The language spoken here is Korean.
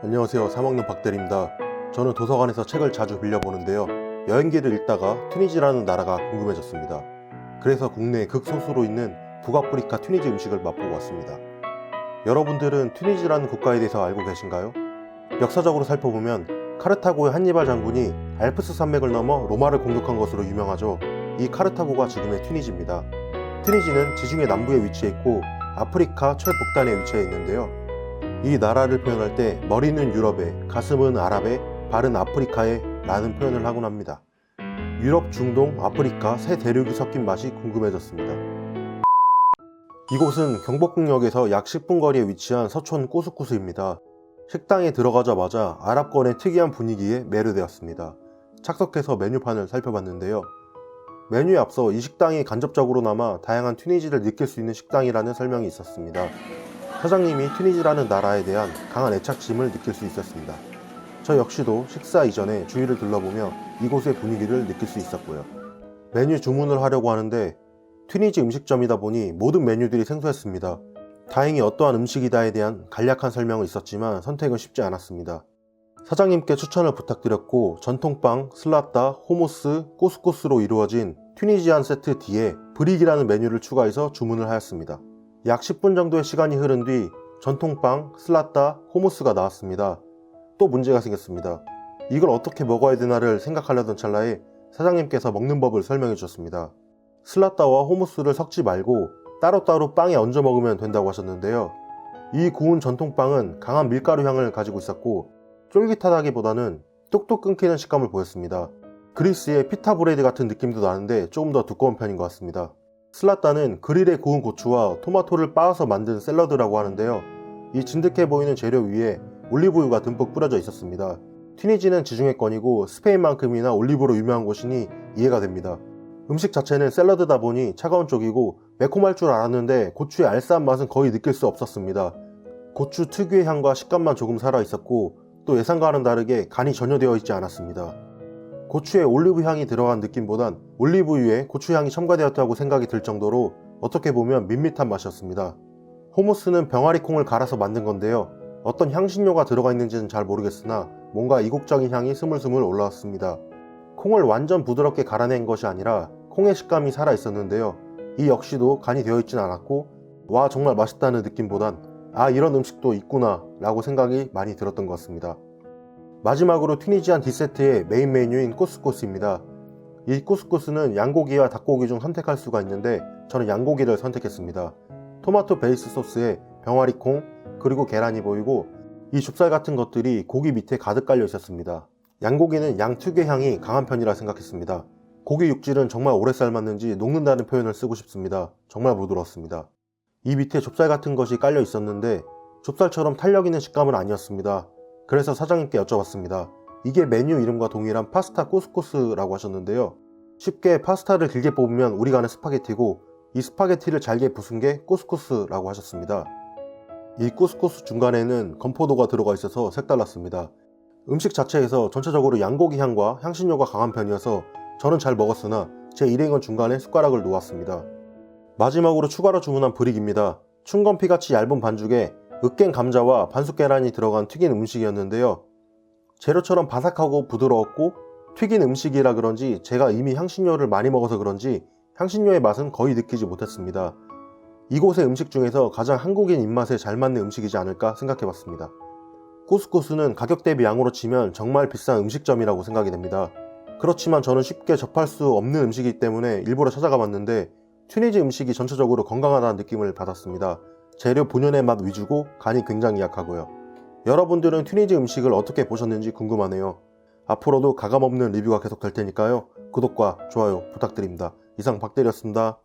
안녕하세요. 사먹는 박대리입니다. 저는 도서관에서 책을 자주 빌려보는데요. 여행기를 읽다가 튀니지라는 나라가 궁금해졌습니다. 그래서 국내에 극소수로 있는 북아프리카 튀니지 음식을 맛보고 왔습니다. 여러분들은 튀니지라는 국가에 대해서 알고 계신가요? 역사적으로 살펴보면 카르타고의 한니발 장군이 알프스 산맥을 넘어 로마를 공격한 것으로 유명하죠. 이 카르타고가 지금의 튀니지입니다. 튀니지는 지중해 남부에 위치해 있고 아프리카 최북단에 위치해 있는데요. 이 나라를 표현할 때 머리는 유럽에, 가슴은 아랍에, 발은 아프리카에 라는 표현을 하곤 합니다. 유럽, 중동, 아프리카 세 대륙이 섞인 맛이 궁금해졌습니다. 이곳은 경복궁역에서 약 10분 거리에 위치한 서촌 꾸스꾸스입니다. 식당에 들어가자마자 아랍권의 특이한 분위기에 매료되었습니다. 착석해서 메뉴판을 살펴봤는데요. 메뉴에 앞서 이 식당이 간접적으로나마 다양한 튀니지를 느낄 수 있는 식당이라는 설명이 있었습니다. 사장님이 튀니지라는 나라에 대한 강한 애착심을 느낄 수 있었습니다. 저 역시도 식사 이전에 주위를 둘러보며 이곳의 분위기를 느낄 수 있었고요. 메뉴 주문을 하려고 하는데 튀니지 음식점이다 보니 모든 메뉴들이 생소했습니다. 다행히 어떠한 음식이다에 대한 간략한 설명은 있었지만 선택은 쉽지 않았습니다. 사장님께 추천을 부탁드렸고 전통빵, 슬라따, 호무스, 꾸스꾸스로 이루어진 튀니지안 세트 D에 브릭이라는 메뉴를 추가해서 주문을 하였습니다. 약 10분 정도의 시간이 흐른 뒤 전통빵, 슬라따, 호무스가 나왔습니다. 또 문제가 생겼습니다. 이걸 어떻게 먹어야 되나를 생각하려던 찰나에 사장님께서 먹는 법을 설명해 주셨습니다. 슬라따와 호무스를 섞지 말고 따로따로 빵에 얹어 먹으면 된다고 하셨는데요. 이 구운 전통빵은 강한 밀가루 향을 가지고 있었고 쫄깃하다기보다는 뚝뚝 끊기는 식감을 보였습니다. 그리스의 피타 브레드 같은 느낌도 나는데 조금 더 두꺼운 편인 것 같습니다. 슬라따는 그릴에 구운 고추와 토마토를 빻아서 만든 샐러드라고 하는데요. 이 진득해 보이는 재료 위에 올리브유가 듬뿍 뿌려져 있었습니다. 튀니지는 지중해권이고 스페인만큼이나 올리브로 유명한 곳이니 이해가 됩니다. 음식 자체는 샐러드다 보니 차가운 쪽이고 매콤할 줄 알았는데 고추의 알싸한 맛은 거의 느낄 수 없었습니다. 고추 특유의 향과 식감만 조금 살아있었고 또 예상과는 다르게 간이 전혀 되어 있지 않았습니다. 고추에 올리브 향이 들어간 느낌보단 올리브유에 고추 향이 첨가되었다고 생각이 들 정도로 어떻게 보면 밋밋한 맛이었습니다. 호무스는 병아리 콩을 갈아서 만든 건데요. 어떤 향신료가 들어가 있는지는 잘 모르겠으나 뭔가 이국적인 향이 스물스물 올라왔습니다. 콩을 완전 부드럽게 갈아낸 것이 아니라 콩의 식감이 살아있었는데요. 이 역시도 간이 되어 있진 않았고 와 정말 맛있다는 느낌보단 아 이런 음식도 있구나 라고 생각이 많이 들었던 것 같습니다. 마지막으로 튀니지안 D세트의 메인 메뉴인 꾸스꾸스입니다. 이 꾸스꾸스는 양고기와 닭고기 중 선택할 수가 있는데 저는 양고기를 선택했습니다. 토마토 베이스 소스에 병아리콩 그리고 계란이 보이고 이 좁쌀 같은 것들이 고기 밑에 가득 깔려 있었습니다. 양고기는 양 특유의 향이 강한 편이라 생각했습니다. 고기 육질은 정말 오래 삶았는지 녹는다는 표현을 쓰고 싶습니다. 정말 부드러웠습니다. 이 밑에 좁쌀 같은 것이 깔려 있었는데 좁쌀처럼 탄력 있는 식감은 아니었습니다. 그래서 사장님께 여쭤봤습니다. 이게 메뉴 이름과 동일한 파스타 꾸스꾸스라고 하셨는데요. 쉽게 파스타를 길게 뽑으면 우리가 아는 스파게티고 이 스파게티를 잘게 부순 게 꾸스꾸스라고 하셨습니다. 이 꾸스꾸스 중간에는 건포도가 들어가 있어서 색달랐습니다. 음식 자체에서 전체적으로 양고기 향과 향신료가 강한 편이어서 저는 잘 먹었으나 제 일행은 중간에 숟가락을 놓았습니다. 마지막으로 추가로 주문한 브릭입니다. 춘건피같이 얇은 반죽에 으깬 감자와 반숙 계란이 들어간 튀긴 음식이었는데요. 재료처럼 바삭하고 부드러웠고 튀긴 음식이라 그런지 제가 이미 향신료를 많이 먹어서 그런지 향신료의 맛은 거의 느끼지 못했습니다. 이곳의 음식 중에서 가장 한국인 입맛에 잘 맞는 음식이지 않을까 생각해봤습니다. 꾸스꾸스는 가격 대비 양으로 치면 정말 비싼 음식점이라고 생각이 됩니다. 그렇지만 저는 쉽게 접할 수 없는 음식이기 때문에 일부러 찾아가 봤는데 튀니지 음식이 전체적으로 건강하다는 느낌을 받았습니다. 재료 본연의 맛 위주고 간이 굉장히 약하고요. 여러분들은 튀니지 음식을 어떻게 보셨는지 궁금하네요. 앞으로도 가감없는 리뷰가 계속 될 테니까요. 구독과 좋아요 부탁드립니다. 이상 박대리였습니다.